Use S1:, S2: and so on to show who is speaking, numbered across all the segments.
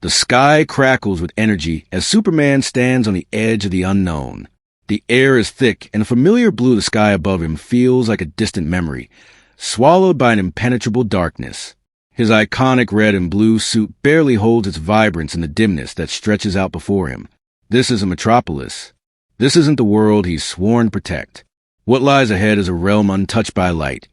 S1: The sky crackles with energy as Superman stands on the edge of the unknown. The air is thick, and a familiar blue of the sky above him feels like a distant memory, swallowed by an impenetrable darkness. His iconic red and blue suit barely holds its vibrance in the dimness that stretches out before him. This is a metropolis. This isn't the world he's sworn to protect. What lies ahead is a realm untouched by light,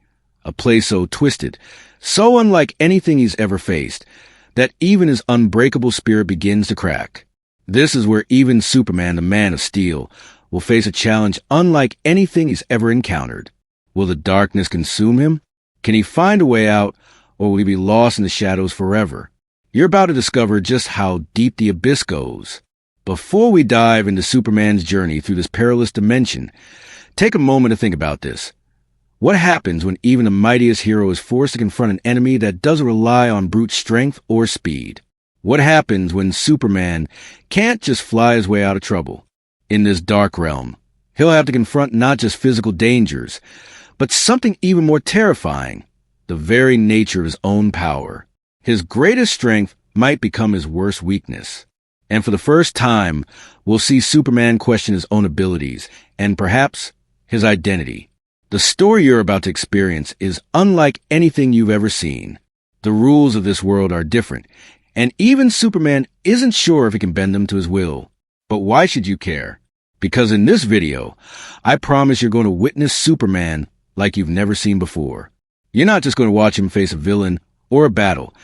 S1: a place so twisted, so unlike anything he's ever faced, that even his unbreakable spirit begins to crack. This is where even Superman, the Man of Steel, will face a challenge unlike anything he's ever encountered. Will the darkness consume him? Can he find a way out, or will he be lost in the shadows forever? You're about to discover just how deep the abyss goes. Before we dive into Superman's journey through this perilous dimension, take a moment to think about this. What happens when even the mightiest hero is forced to confront an enemy that doesn't rely on brute strength or speed? What happens when Superman can't just fly his way out of trouble? In this dark realm, he'll have to confront not just physical dangers, but something even more terrifying, the very nature of his own power. His greatest strength might become his worst weakness. And for the first time, we'll see Superman question his own abilities and perhaps his identity. The story you're about to experience is unlike anything you've ever seen. The rules of this world are different, and even Superman isn't sure if he can bend them to his will. But why should you care? Because in this video, I promise you're going to witness Superman like you've never seen before. You're not just going to watch him face a villain or a battle.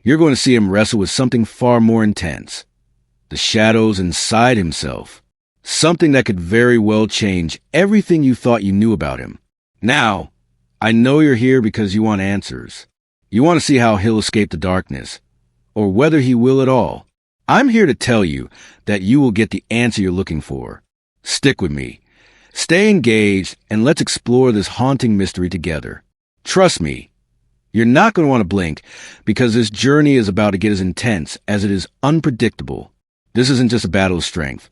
S1: You're going to see him wrestle with something far more intense. The shadows inside himself. Something that could very well change everything you thought you knew about him. Now, I know you're here because you want answers. You want to see how he'll escape the darkness, or whether he will at all. I'm here to tell you that you will get the answer you're looking for. Stick with me. Stay engaged, and let's explore this haunting mystery together. Trust me, you're not going to want to blink, because this journey is about to get as intense as it is unpredictable. This isn't just a battle of strength.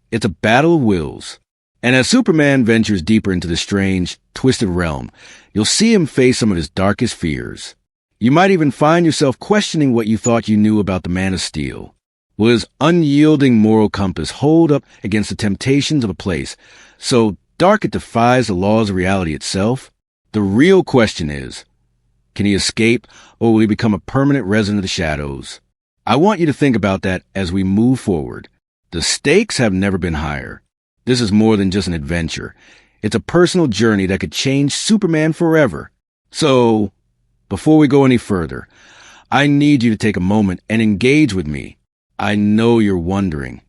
S1: It's a battle of wills. And as Superman ventures deeper into this strange, twisted realm, you'll see him face some of his darkest fears. You might even find yourself questioning what you thought you knew about the Man of Steel. Will his unyielding moral compass hold up against the temptations of a place so dark it defies the laws of reality itself? The real question is, can he escape, or will he become a permanent resident of the shadows? I want you to think about that as we move forward. The stakes have never been higher. This is more than just an adventure. It's a personal journey that could change Superman forever. So, before we go any further, I need you to take a moment and engage with me. I know you're wondering,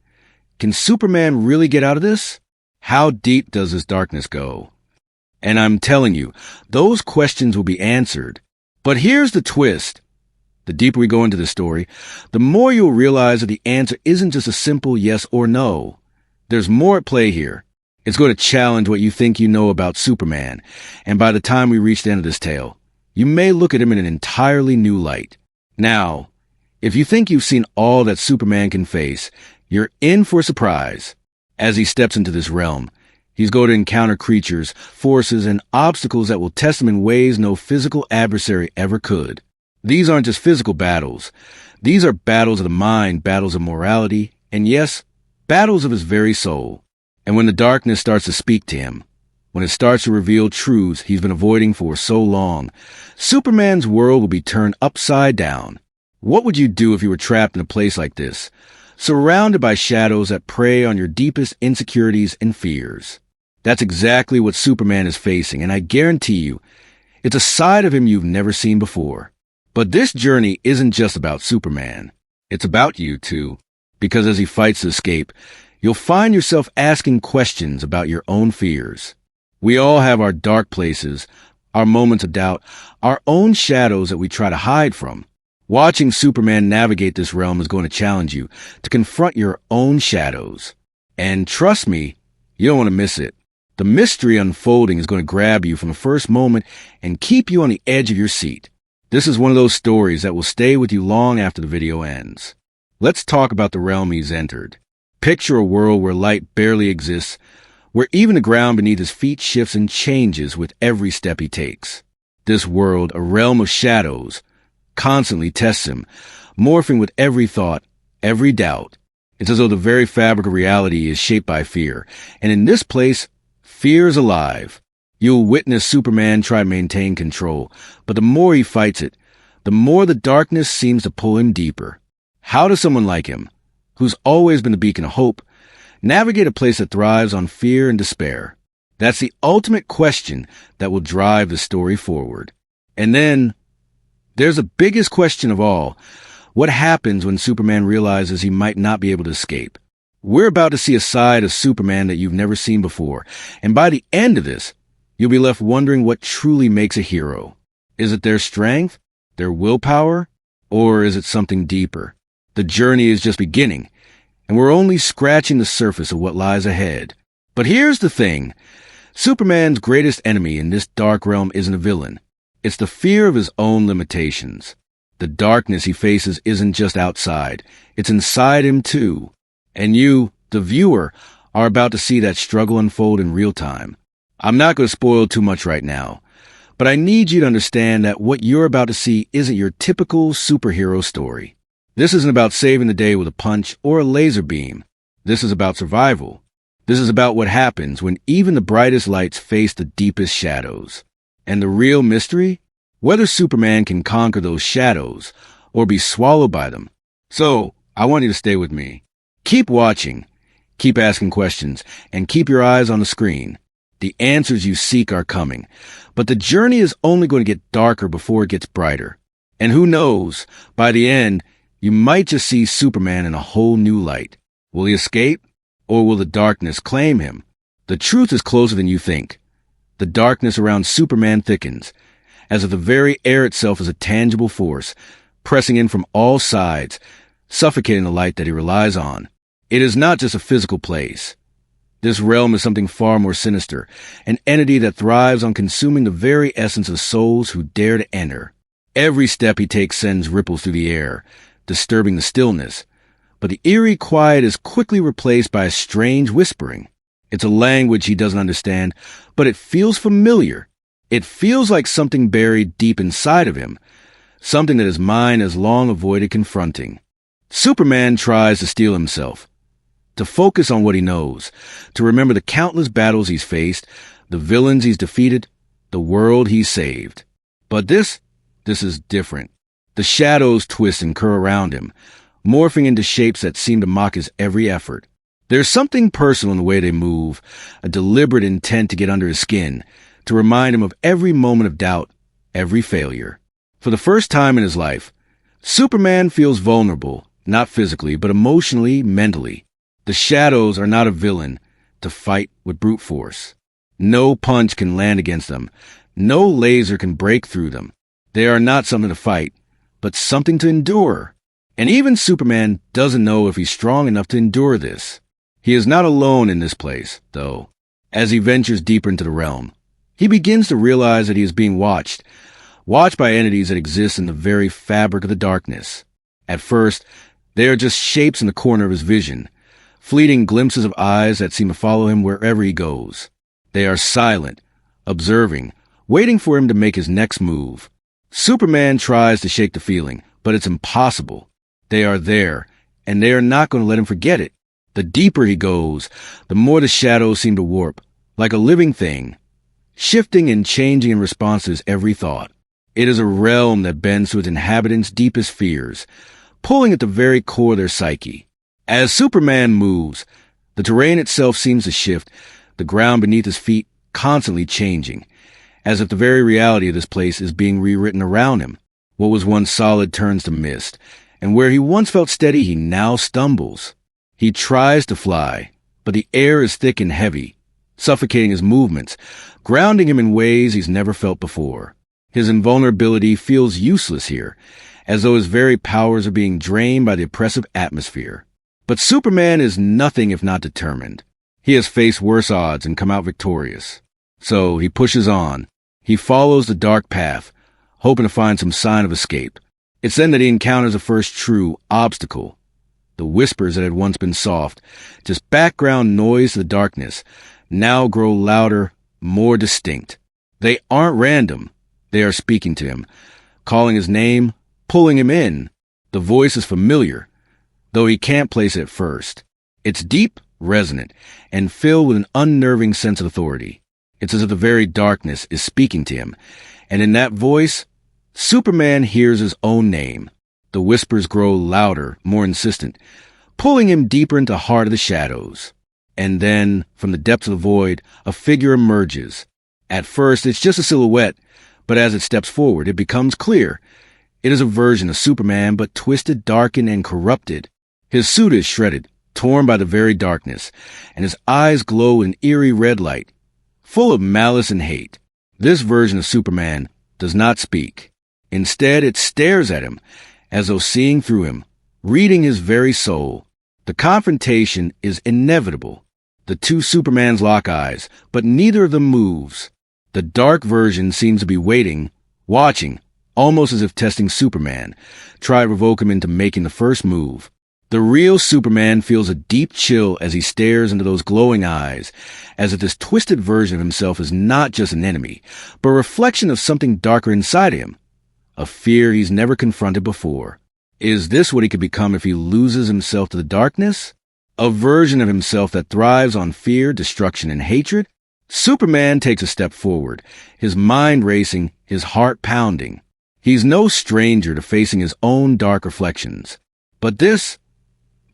S1: can Superman really get out of this? How deep does this darkness go? And I'm telling you, those questions will be answered. But here's the twist. The deeper we go into the story, the more you'll realize that the answer isn't just a simple yes or no. There's more at play here. It's going to challenge what you think you know about Superman, and by the time we reach the end of this tale, you may look at him in an entirely new light. Now, if you think you've seen all that Superman can face, you're in for a surprise. As he steps into this realm, he's going to encounter creatures, forces, and obstacles that will test him in ways no physical adversary ever could. These aren't just physical battles. These are battles of the mind, battles of morality, and yes, battles of his very soul. And when the darkness starts to speak to him, when it starts to reveal truths he's been avoiding for so long, Superman's world will be turned upside down. What would you do if you were trapped in a place like this, surrounded by shadows that prey on your deepest insecurities and fears? That's exactly what Superman is facing, and I guarantee you, it's a side of him you've never seen before. But this journey isn't just about Superman. It's about you, too. Because as he fights to escape, you'll find yourself asking questions about your own fears. We all have our dark places, our moments of doubt, our own shadows that we try to hide from. Watching Superman navigate this realm is going to challenge you to confront your own shadows. And trust me, you don't want to miss it. The mystery unfolding is going to grab you from the first moment and keep you on the edge of your seat. This is one of those stories that will stay with you long after the video ends. Let's talk about the realm he's entered. Picture a world where light barely exists, where even the ground beneath his feet shifts and changes with every step he takes. This world, a realm of shadows, constantly tests him, morphing with every thought, every doubt. It's as though the very fabric of reality is shaped by fear. And in this place, fear is alive. You'll witness Superman try to maintain control, but the more he fights it, the more the darkness seems to pull him deeper. How does someone like him, who's always been the beacon of hope, navigate a place that thrives on fear and despair? That's the ultimate question that will drive the story forward. And then, there's the biggest question of all. What happens when Superman realizes he might not be able to escape? We're about to see a side of Superman that you've never seen before, and by the end of this, you'll be left wondering what truly makes a hero. Is it their strength, their willpower, or is it something deeper? The journey is just beginning, and we're only scratching the surface of what lies ahead. But here's the thing. Superman's greatest enemy in this dark realm isn't a villain. It's the fear of his own limitations. The darkness he faces isn't just outside. It's inside him, too. And you, the viewer, are about to see that struggle unfold in real time. I'm not going to spoil too much right now, but I need you to understand that what you're about to see isn't your typical superhero story. This isn't about saving the day with a punch or a laser beam. This is about survival. This is about what happens when even the brightest lights face the deepest shadows. And the real mystery? Whether Superman can conquer those shadows or be swallowed by them. So, I want you to stay with me. Keep watching, keep asking questions, and keep your eyes on the screen. The answers you seek are coming, but the journey is only going to get darker before it gets brighter. And who knows, by the end, you might just see Superman in a whole new light. Will he escape, or will the darkness claim him? The truth is closer than you think. The darkness around Superman thickens, as if the very air itself is a tangible force, pressing in from all sides, suffocating the light that he relies on. It is not just a physical place. This realm is something far more sinister, an entity that thrives on consuming the very essence of souls who dare to enter. Every step he takes sends ripples through the air, disturbing the stillness, but the eerie quiet is quickly replaced by a strange whispering. It's a language he doesn't understand, but it feels familiar. It feels like something buried deep inside of him, something that his mind has long avoided confronting. Superman tries to steel himself, to focus on what he knows, to remember the countless battles he's faced, the villains he's defeated, the world he's saved. But this is different. The shadows twist and curl around him, morphing into shapes that seem to mock his every effort. There's something personal in the way they move, a deliberate intent to get under his skin, to remind him of every moment of doubt, every failure. For the first time in his life, Superman feels vulnerable, not physically, but emotionally, mentally. The shadows are not a villain to fight with brute force. No punch can land against them. No laser can break through them. They are not something to fight, but something to endure. And even Superman doesn't know if he's strong enough to endure this. He is not alone in this place, though. As he ventures deeper into the realm, he begins to realize that he is being watched by entities that exist in the very fabric of the darkness. At first, they are just shapes in the corner of his vision, fleeting glimpses of eyes that seem to follow him wherever he goes. They are silent, observing, waiting for him to make his next move. Superman tries to shake the feeling, but it's impossible. They are there, and they are not going to let him forget it. The deeper he goes, the more the shadows seem to warp, like a living thing, shifting and changing in response to his every thought. It is a realm that bends to its inhabitants' deepest fears, pulling at the very core of their psyche. As Superman moves, the terrain itself seems to shift, the ground beneath his feet constantly changing, as if the very reality of this place is being rewritten around him. What was once solid turns to mist, and where he once felt steady, he now stumbles. He tries to fly, but the air is thick and heavy, suffocating his movements, grounding him in ways he's never felt before. His invulnerability feels useless here, as though his very powers are being drained by the oppressive atmosphere. But Superman is nothing if not determined. He has faced worse odds and come out victorious. So he pushes on. He follows the dark path, hoping to find some sign of escape. It's then that he encounters the first true obstacle. The whispers that had once been soft, just background noise to the darkness, now grow louder, more distinct. They aren't random. They are speaking to him, calling his name, pulling him in. The voice is familiar. though he can't place it at first. It's deep, resonant, and filled with an unnerving sense of authority. It's as if the very darkness is speaking to him, and in that voice, Superman hears his own name. The whispers grow louder, more insistent, pulling him deeper into the heart of the shadows. And then, from the depths of the void, a figure emerges. At first, it's just a silhouette, but as it steps forward, it becomes clear. It is a version of Superman, but twisted, darkened, and corrupted. His suit is shredded, torn by the very darkness, and his eyes glow with an eerie red light, full of malice and hate. This version of Superman does not speak. Instead, it stares at him, as though seeing through him, reading his very soul. The confrontation is inevitable. The two Supermans lock eyes, but neither of them moves. The dark version seems to be waiting, watching, almost as if testing Superman, try to provoke him into making the first move. The real Superman feels a deep chill as he stares into those glowing eyes, as if this twisted version of himself is not just an enemy, but a reflection of something darker inside him, a fear he's never confronted before. Is this what he could become if he loses himself to the darkness? A version of himself that thrives on fear, destruction, and hatred? Superman takes a step forward, his mind racing, his heart pounding. He's no stranger to facing his own dark reflections. But this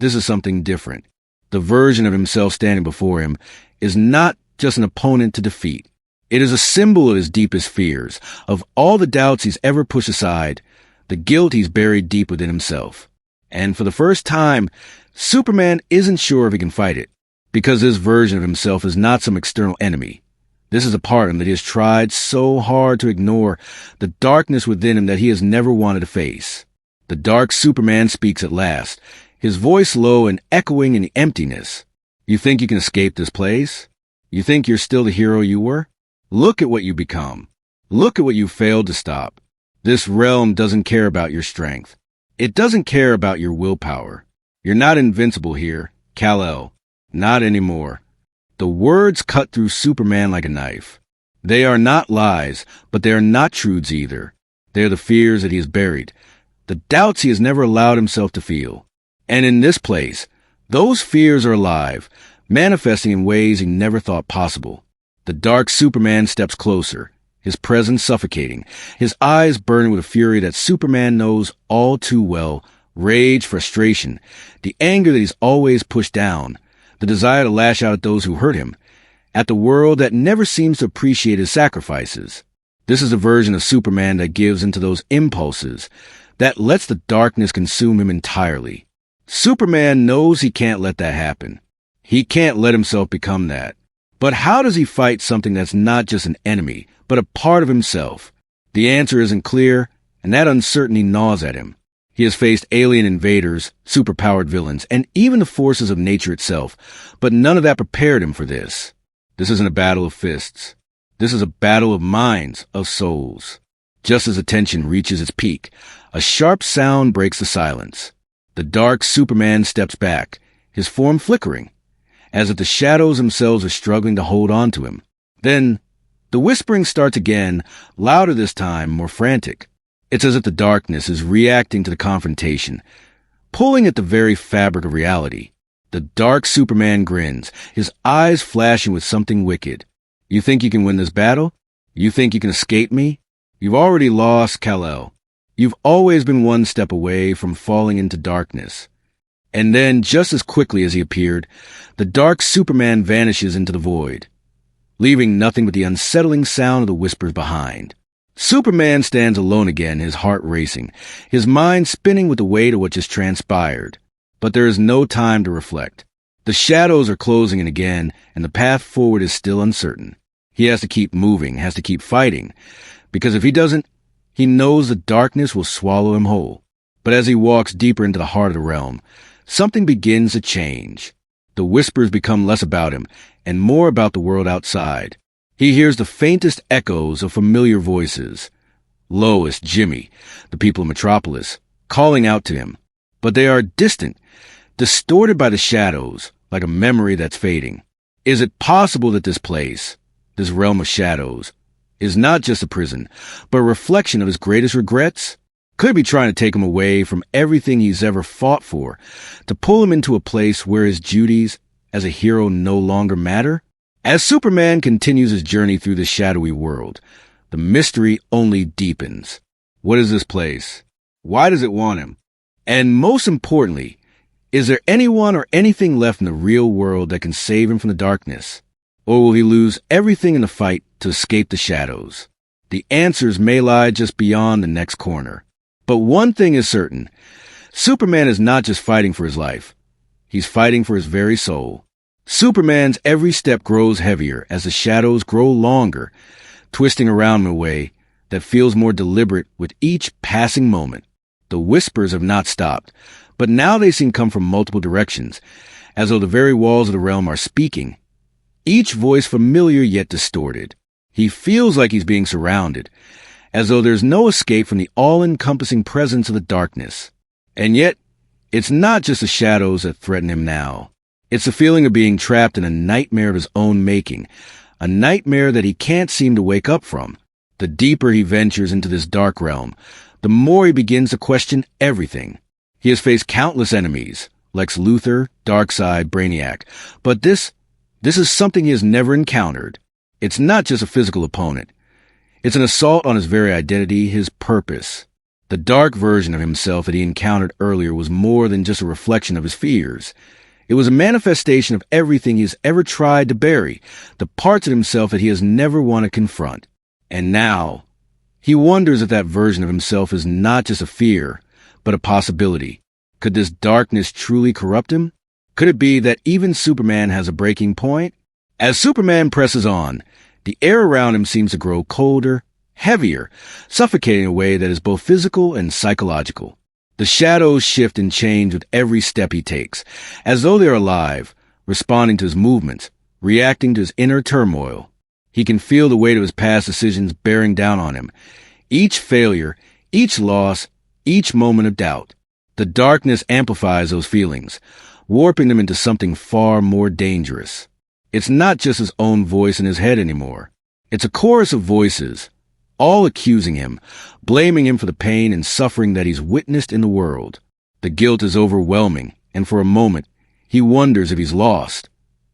S1: is something different. The version of himself standing before him is not just an opponent to defeat. It is a symbol of his deepest fears, of all the doubts he's ever pushed aside, the guilt he's buried deep within himself. And for the first time, Superman isn't sure if he can fight it, because this version of himself is not some external enemy. This is a part of him that he has tried so hard to ignore, the darkness within him that he has never wanted to face. The dark Superman speaks at last, his voice low and echoing in the emptiness. You think you can escape this place? You think you're still the hero you were? Look at what you become. Look at what you failed to stop. This realm doesn't care about your strength. It doesn't care about your willpower. You're not invincible here, Kal-El. Not anymore. The words cut through Superman like a knife. They are not lies, but they are not truths either. They are the fears that he has buried, the doubts he has never allowed himself to feel. And in this place, those fears are alive, manifesting in ways he never thought possible. The dark Superman steps closer, his presence suffocating, his eyes burning with a fury that Superman knows all too well, rage, frustration, the anger that he's always pushed down, the desire to lash out at those who hurt him, at the world that never seems to appreciate his sacrifices. This is a version of Superman that gives into those impulses, that lets the darkness consume him entirely. Superman knows he can't let that happen. He can't let himself become that. But how does he fight something that's not just an enemy, but a part of himself? The answer isn't clear, and that uncertainty gnaws at him. He has faced alien invaders, superpowered villains, and even the forces of nature itself, but none of that prepared him for this. This isn't a battle of fists. This is a battle of minds, of souls. Just as the tension reaches its peak, a sharp sound breaks the silence. The dark Superman steps back, his form flickering, as if the shadows themselves are struggling to hold on to him. Then, the whispering starts again, louder this time, more frantic. It's as if the darkness is reacting to the confrontation, pulling at the very fabric of reality. The dark Superman grins, his eyes flashing with something wicked. You think you can win this battle? You think you can escape me? You've already lost, Kal-El. You've always been one step away from falling into darkness. And then, just as quickly as he appeared, the dark Superman vanishes into the void, leaving nothing but the unsettling sound of the whispers behind. Superman stands alone again, his heart racing, his mind spinning with the weight of what just transpired. But there is no time to reflect. The shadows are closing in again, and the path forward is still uncertain. He has to keep moving, has to keep fighting, because if he doesn't, he knows the darkness will swallow him whole. But as he walks deeper into the heart of the realm, something begins to change. The whispers become less about him and more about the world outside. He hears the faintest echoes of familiar voices. Lois, Jimmy, the people of Metropolis, calling out to him. But they are distant, distorted by the shadows, like a memory that's fading. Is it possible that this place, this realm of shadows, is not just a prison, but a reflection of his greatest regrets? Could be trying to take him away from everything he's ever fought for, to pull him into a place where his duties as a hero no longer matter? As Superman continues his journey through the shadowy world, the mystery only deepens. What is this place? Why does it want him? And most importantly, is there anyone or anything left in the real world that can save him from the darkness? Or will he lose everything in the fight to escape the shadows? The answers may lie just beyond the next corner. But one thing is certain, Superman is not just fighting for his life. He's fighting for his very soul. Superman's every step grows heavier as the shadows grow longer, twisting around in a way that feels more deliberate with each passing moment. The whispers have not stopped, but now they seem to come from multiple directions, as though the very walls of the realm are speaking. Each voice familiar yet distorted. He feels like he's being surrounded, as though there's no escape from the all-encompassing presence of the darkness. And yet, it's not just the shadows that threaten him now. It's the feeling of being trapped in a nightmare of his own making, a nightmare that he can't seem to wake up from. The deeper he ventures into this dark realm, the more he begins to question everything. He has faced countless enemies, Lex Luthor, Darkseid, Brainiac, but this is something he has never encountered. It's not just a physical opponent. It's an assault on his very identity, his purpose. The dark version of himself that he encountered earlier was more than just a reflection of his fears. It was a manifestation of everything he has ever tried to bury, the parts of himself that he has never wanted to confront. And now, he wonders if that version of himself is not just a fear, but a possibility. Could this darkness truly corrupt him? Could it be that even Superman has a breaking point? As Superman presses on, the air around him seems to grow colder, heavier, suffocating in a way that is both physical and psychological. The shadows shift and change with every step he takes, as though they are alive, responding to his movements, reacting to his inner turmoil. He can feel the weight of his past decisions bearing down on him. Each failure, each loss, each moment of doubt. The darkness amplifies those feelings, warping them into something far more dangerous. It's not just his own voice in his head anymore. It's a chorus of voices, all accusing him, blaming him for the pain and suffering that he's witnessed in the world. The guilt is overwhelming, and for a moment, he wonders if he's lost,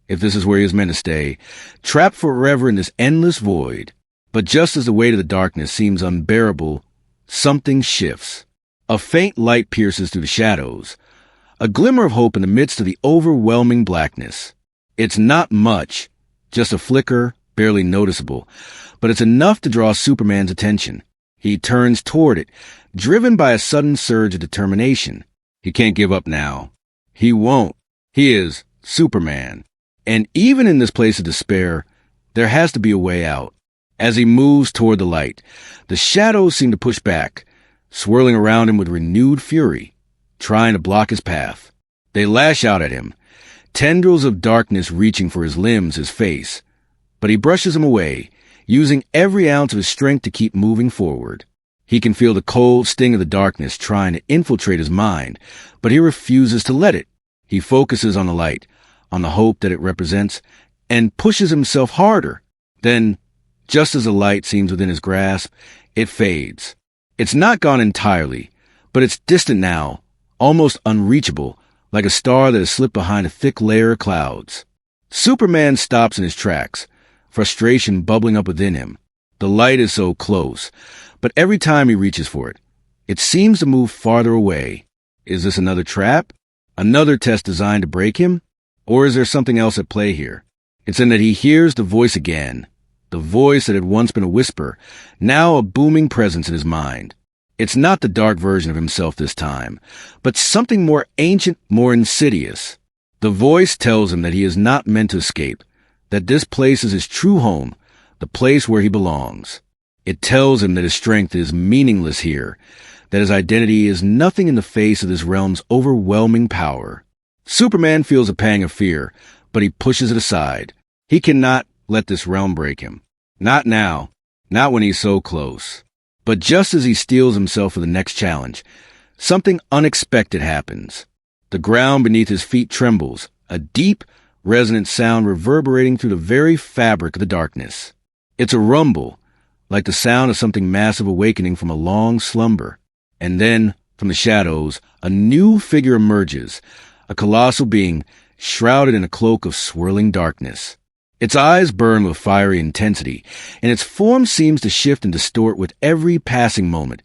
S1: if this is where he is meant to stay, trapped forever in this endless void. But just as the weight of the darkness seems unbearable, something shifts. A faint light pierces through the shadows, a glimmer of hope in the midst of the overwhelming blackness. It's not much, just a flicker, barely noticeable, but it's enough to draw Superman's attention. He turns toward it, driven by a sudden surge of determination. He can't give up now. He won't. He is Superman. And even in this place of despair, there has to be a way out. As he moves toward the light, the shadows seem to push back, swirling around him with renewed fury, trying to block his path. They lash out at him, tendrils of darkness reaching for his limbs, his face. But he brushes them away, using every ounce of his strength to keep moving forward. He can feel the cold sting of the darkness trying to infiltrate his mind, but he refuses to let it. He focuses on the light, on the hope that it represents, and pushes himself harder. Then, just as the light seems within his grasp, it fades. It's not gone entirely, but it's distant now, almost unreachable, like a star that has slipped behind a thick layer of clouds. Superman stops in his tracks, frustration bubbling up within him. The light is so close, but every time he reaches for it, it seems to move farther away. Is this another trap? Another test designed to break him? Or is there something else at play here? It's in that he hears the voice again, the voice that had once been a whisper, now a booming presence in his mind. It's not the dark version of himself this time, but something more ancient, more insidious. The voice tells him that he is not meant to escape, that this place is his true home, the place where he belongs. It tells him that his strength is meaningless here, that his identity is nothing in the face of this realm's overwhelming power. Superman feels a pang of fear, but he pushes it aside. He cannot let this realm break him. Not now, not when he's so close. But just as he steels himself for the next challenge, something unexpected happens. The ground beneath his feet trembles, a deep, resonant sound reverberating through the very fabric of the darkness. It's a rumble, like the sound of something massive awakening from a long slumber. And then, from the shadows, a new figure emerges, a colossal being shrouded in a cloak of swirling darkness. Its eyes burn with fiery intensity, and its form seems to shift and distort with every passing moment,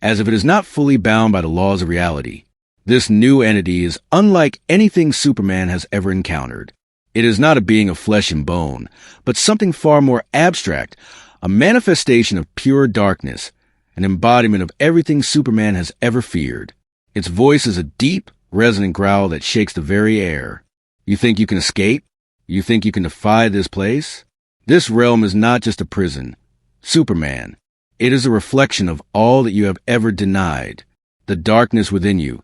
S1: as if it is not fully bound by the laws of reality. This new entity is unlike anything Superman has ever encountered. It is not a being of flesh and bone, but something far more abstract, a manifestation of pure darkness, an embodiment of everything Superman has ever feared. Its voice is a deep, resonant growl that shakes the very air. You think you can escape? You think you can defy this place? This realm is not just a prison. Superman. It is a reflection of all that you have ever denied. The darkness within you,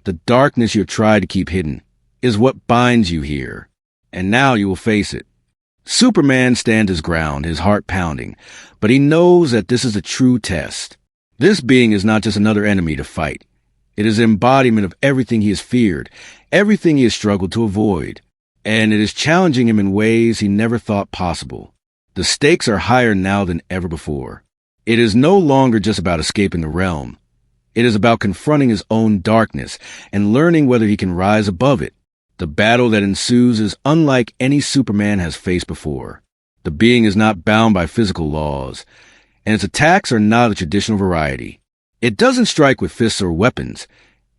S1: the darkness you have tried to keep hidden, is what binds you here. And now you will face it. Superman stands his ground, his heart pounding, but he knows that this is a true test. This being is not just another enemy to fight. It is an embodiment of everything he has feared, everything he has struggled to avoid, and it is challenging him in ways he never thought possible. The stakes are higher now than ever before. It is no longer just about escaping the realm. It is about confronting his own darkness and learning whether he can rise above it. The battle that ensues is unlike any Superman has faced before. The being is not bound by physical laws, and its attacks are not a traditional variety. It doesn't strike with fists or weapons.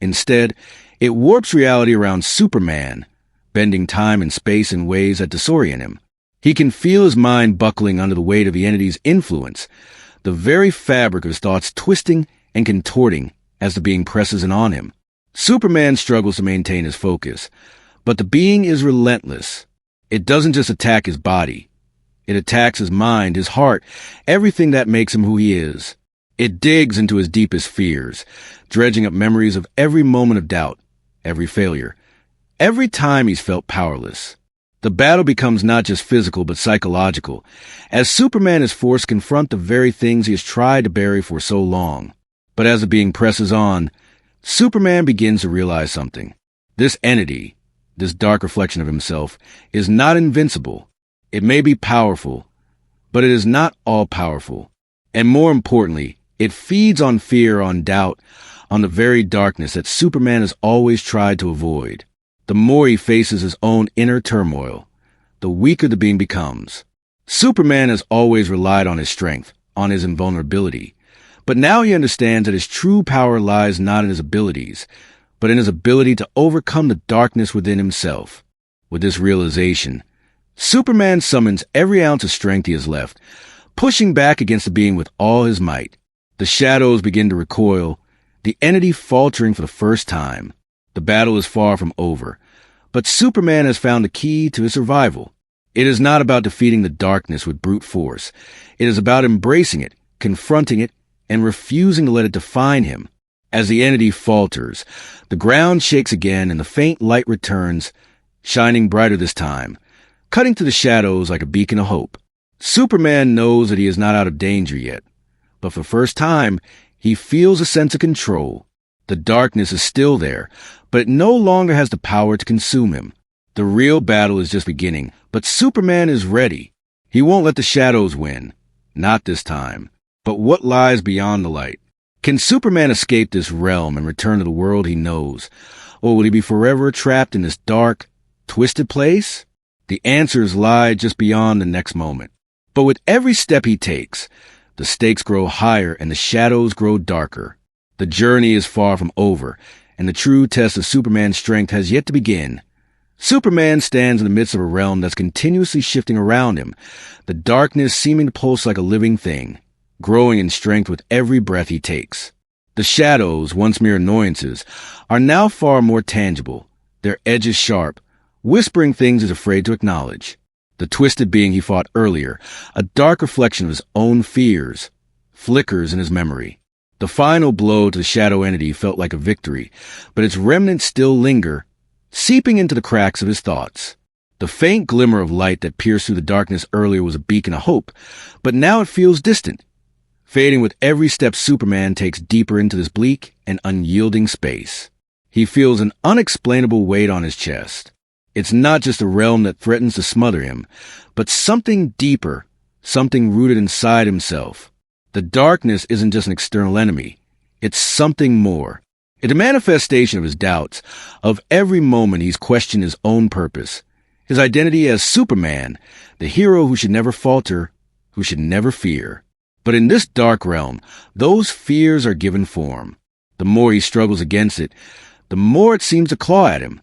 S1: Instead, it warps reality around Superman, bending time and space in ways that disorient him. He can feel his mind buckling under the weight of the entity's influence, the very fabric of his thoughts twisting and contorting as the being presses in on him. Superman struggles to maintain his focus, but the being is relentless. It doesn't just attack his body. It attacks his mind, his heart, everything that makes him who he is. It digs into his deepest fears, dredging up memories of every moment of doubt, every failure, every time he's felt powerless. The battle becomes not just physical but psychological, as Superman is forced to confront the very things he has tried to bury for so long. But as the being presses on, Superman begins to realize something. This entity, this dark reflection of himself, is not invincible. It may be powerful, but it is not all-powerful. And more importantly, it feeds on fear, on doubt, on the very darkness that Superman has always tried to avoid. The more he faces his own inner turmoil, the weaker the being becomes. Superman has always relied on his strength, on his invulnerability. But now he understands that his true power lies not in his abilities, but in his ability to overcome the darkness within himself. With this realization, Superman summons every ounce of strength he has left, pushing back against the being with all his might. The shadows begin to recoil, the entity faltering for the first time. The battle is far from over, but Superman has found the key to his survival. It is not about defeating the darkness with brute force. It is about embracing it, confronting it, and refusing to let it define him. As the entity falters, the ground shakes again and the faint light returns, shining brighter this time, cutting through the shadows like a beacon of hope. Superman knows that he is not out of danger yet, but for the first time, he feels a sense of control. The darkness is still there, but it no longer has the power to consume him. The real battle is just beginning, but Superman is ready. He won't let the shadows win. Not this time. But what lies beyond the light? Can Superman escape this realm and return to the world he knows? Or will he be forever trapped in this dark, twisted place? The answers lie just beyond the next moment. But with every step he takes, the stakes grow higher and the shadows grow darker. The journey is far from over, and the true test of Superman's strength has yet to begin. Superman stands in the midst of a realm that's continuously shifting around him, the darkness seeming to pulse like a living thing, growing in strength with every breath he takes. The shadows, once mere annoyances, are now far more tangible, their edges sharp, whispering things he's afraid to acknowledge. The twisted being he fought earlier, a dark reflection of his own fears, flickers in his memory. The final blow to the shadow entity felt like a victory, but its remnants still linger, seeping into the cracks of his thoughts. The faint glimmer of light that pierced through the darkness earlier was a beacon of hope, but now it feels distant, fading with every step Superman takes deeper into this bleak and unyielding space. He feels an unexplainable weight on his chest. It's not just a realm that threatens to smother him, but something deeper, something rooted inside himself. The darkness isn't just an external enemy. It's something more. It's a manifestation of his doubts, of every moment he's questioned his own purpose, his identity as Superman, the hero who should never falter, who should never fear. But in this dark realm, those fears are given form. The more he struggles against it, the more it seems to claw at him,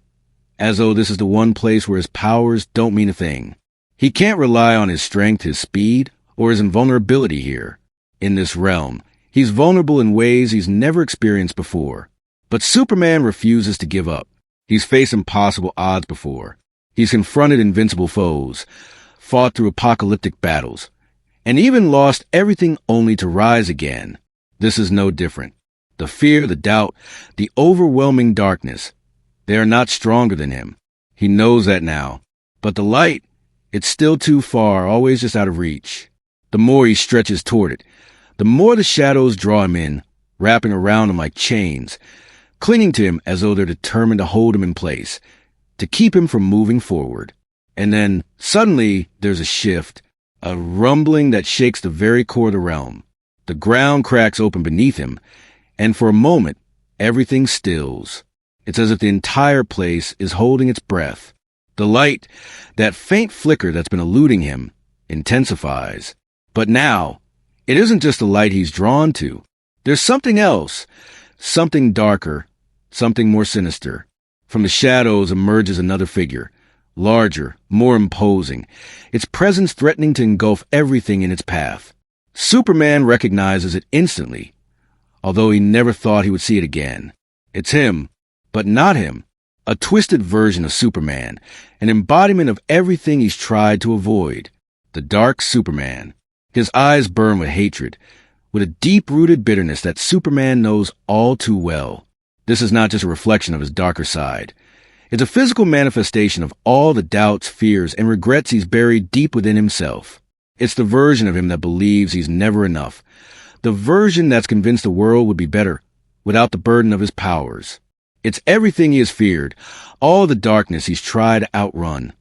S1: as though this is the one place where his powers don't mean a thing. He can't rely on his strength, his speed, or his invulnerability here. In this realm, he's vulnerable in ways he's never experienced before. But Superman refuses to give up. He's faced impossible odds before. He's confronted invincible foes, fought through apocalyptic battles, and even lost everything only to rise again. This is no different. The fear, the doubt, the overwhelming darkness, they are not stronger than him. He knows that now. But the light, it's still too far, always just out of reach. The more he stretches toward it, the more the shadows draw him in, wrapping around him like chains, clinging to him as though they're determined to hold him in place, to keep him from moving forward. And then, suddenly, there's a shift, a rumbling that shakes the very core of the realm. The ground cracks open beneath him, and for a moment, everything stills. It's as if the entire place is holding its breath. The light, that faint flicker that's been eluding him, intensifies. But now, it isn't just the light he's drawn to. There's something else, something darker, something more sinister. From the shadows emerges another figure, larger, more imposing, its presence threatening to engulf everything in its path. Superman recognizes it instantly, although he never thought he would see it again. It's him, but not him. A twisted version of Superman, an embodiment of everything he's tried to avoid. The dark Superman. His eyes burn with hatred, with a deep-rooted bitterness that Superman knows all too well. This is not just a reflection of his darker side. It's a physical manifestation of all the doubts, fears, and regrets he's buried deep within himself. It's the version of him that believes he's never enough. The version that's convinced the world would be better without the burden of his powers. It's everything he has feared, all the darkness he's tried to outrun,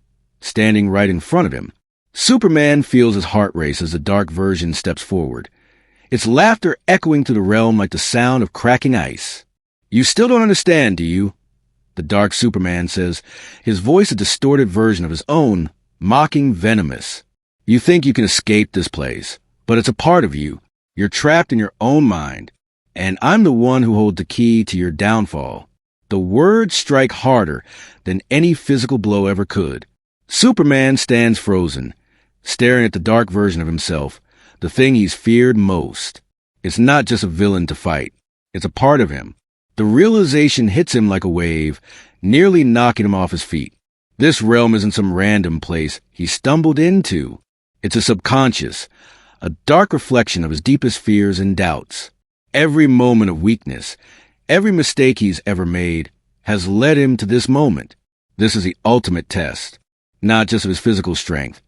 S1: standing right in front of him. Superman feels his heart race as the dark version steps forward, its laughter echoing through the realm like the sound of cracking ice. "You still don't understand, do you?" The dark Superman says, his voice a distorted version of his own, mocking, venomous. "You think you can escape this place, but it's a part of you. You're trapped in your own mind, and I'm the one who holds the key to your downfall." The words strike harder than any physical blow ever could. Superman stands frozen, staring at the dark version of himself, the thing he's feared most. It's not just a villain to fight. It's a part of him. The realization hits him like a wave, nearly knocking him off his feet. This realm isn't some random place he stumbled into. It's a subconscious, a dark reflection of his deepest fears and doubts. Every moment of weakness, every mistake he's ever made, has led him to this moment. This is the ultimate test, not just of his physical strength,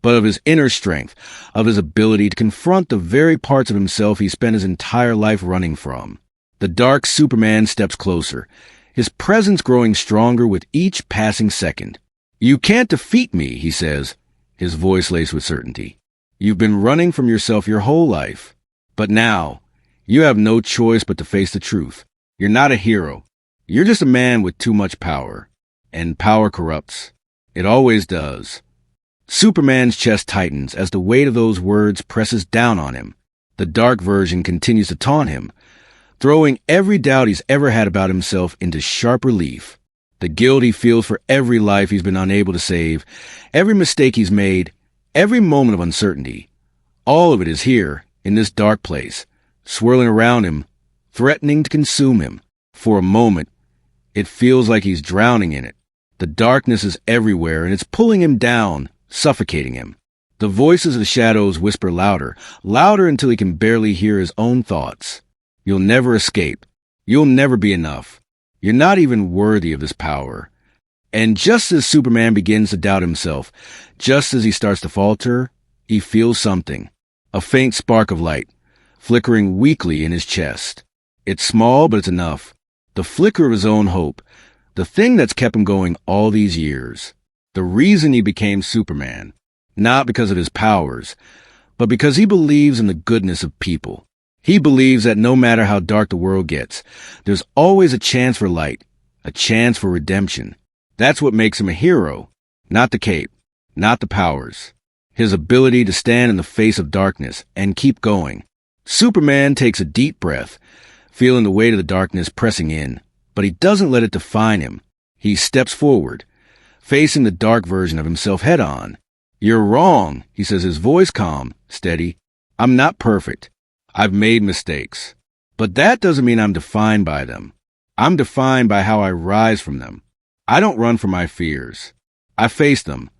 S1: but of his inner strength, of his ability to confront the very parts of himself he spent his entire life running from. The dark Superman steps closer, his presence growing stronger with each passing second. "You can't defeat me," he says, his voice laced with certainty. "You've been running from yourself your whole life. But now, you have no choice but to face the truth. You're not a hero. You're just a man with too much power. And power corrupts. It always does." Superman's chest tightens as the weight of those words presses down on him. The dark version continues to taunt him, throwing every doubt he's ever had about himself into sharp relief. The guilt he feels for every life he's been unable to save, every mistake he's made, every moment of uncertainty. All of it is here, in this dark place, swirling around him, threatening to consume him. For a moment, it feels like he's drowning in it. The darkness is everywhere, and it's pulling him down, suffocating him. The voices of the shadows whisper louder, louder until he can barely hear his own thoughts. "You'll never escape. You'll never be enough. You're not even worthy of this power." And just as Superman begins to doubt himself, just as he starts to falter, he feels something. A faint spark of light, flickering weakly in his chest. It's small, but it's enough. The flicker of his own hope, the thing that's kept him going all these years. The reason he became Superman, not because of his powers, but because he believes in the goodness of people. He believes that no matter how dark the world gets, there's always a chance for light, a chance for redemption. That's what makes him a hero. Not the cape, not the powers. His ability to stand in the face of darkness and keep going. Superman takes a deep breath, feeling the weight of the darkness pressing in, but he doesn't let it define him. He steps forward, facing the dark version of himself head-on. "You're wrong," he says, his voice calm, steady. "I'm not perfect. I've made mistakes. But that doesn't mean I'm defined by them. I'm defined by how I rise from them. I don't run from my fears. I face them."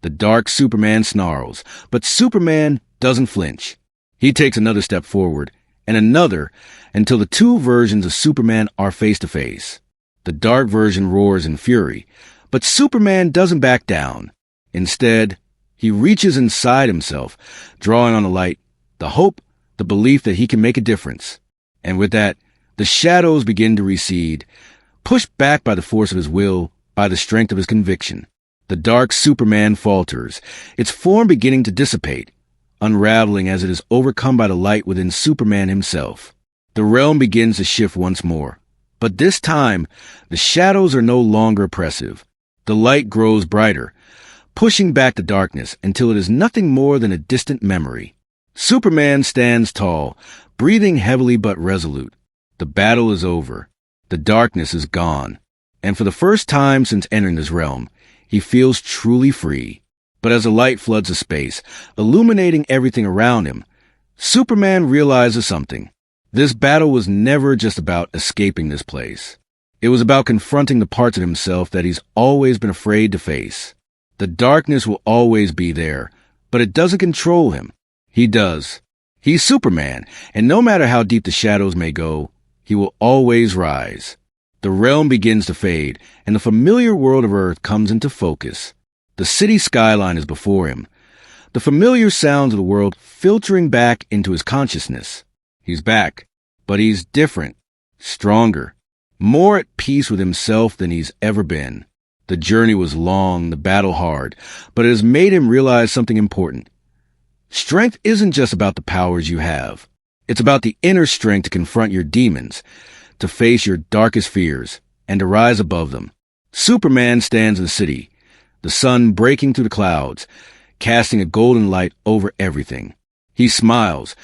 S1: The dark Superman snarls, but Superman doesn't flinch. He takes another step forward, and another, until the two versions of Superman are face to face. The dark version roars in fury, but Superman doesn't back down. Instead, he reaches inside himself, drawing on the light, the hope, the belief that he can make a difference. And with that, the shadows begin to recede, pushed back by the force of his will, by the strength of his conviction. The dark Superman falters, its form beginning to dissipate, unraveling as it is overcome by the light within Superman himself. The realm begins to shift once more. But this time, the shadows are no longer oppressive. The light grows brighter, pushing back the darkness until it is nothing more than a distant memory. Superman stands tall, breathing heavily but resolute. The battle is over. The darkness is gone. And for the first time since entering this realm, he feels truly free. But as the light floods the space, illuminating everything around him, Superman realizes something. This battle was never just about escaping this place. It was about confronting the parts of himself that he's always been afraid to face. The darkness will always be there, but it doesn't control him. He does. He's Superman, and no matter how deep the shadows may go, he will always rise. The realm begins to fade, and the familiar world of Earth comes into focus. The city skyline is before him, the familiar sounds of the world filtering back into his consciousness. He's back, but he's different, stronger, more at peace with himself than he's ever been. The journey was long, the battle hard, but it has made him realize something important. Strength isn't just about the powers you have. It's about the inner strength to confront your demons, to face your darkest fears, and to rise above them. Superman stands in the city, the sun breaking through the clouds, casting a golden light over everything. He smiles,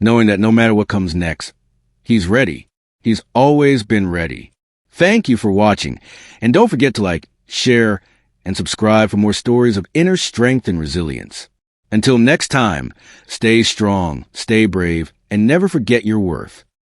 S1: knowing that no matter what comes next, he's ready. He's always been ready. Thank you for watching, and don't forget to like, share, and subscribe for more stories of inner strength and resilience. Until next time, stay strong, stay brave, and never forget your worth.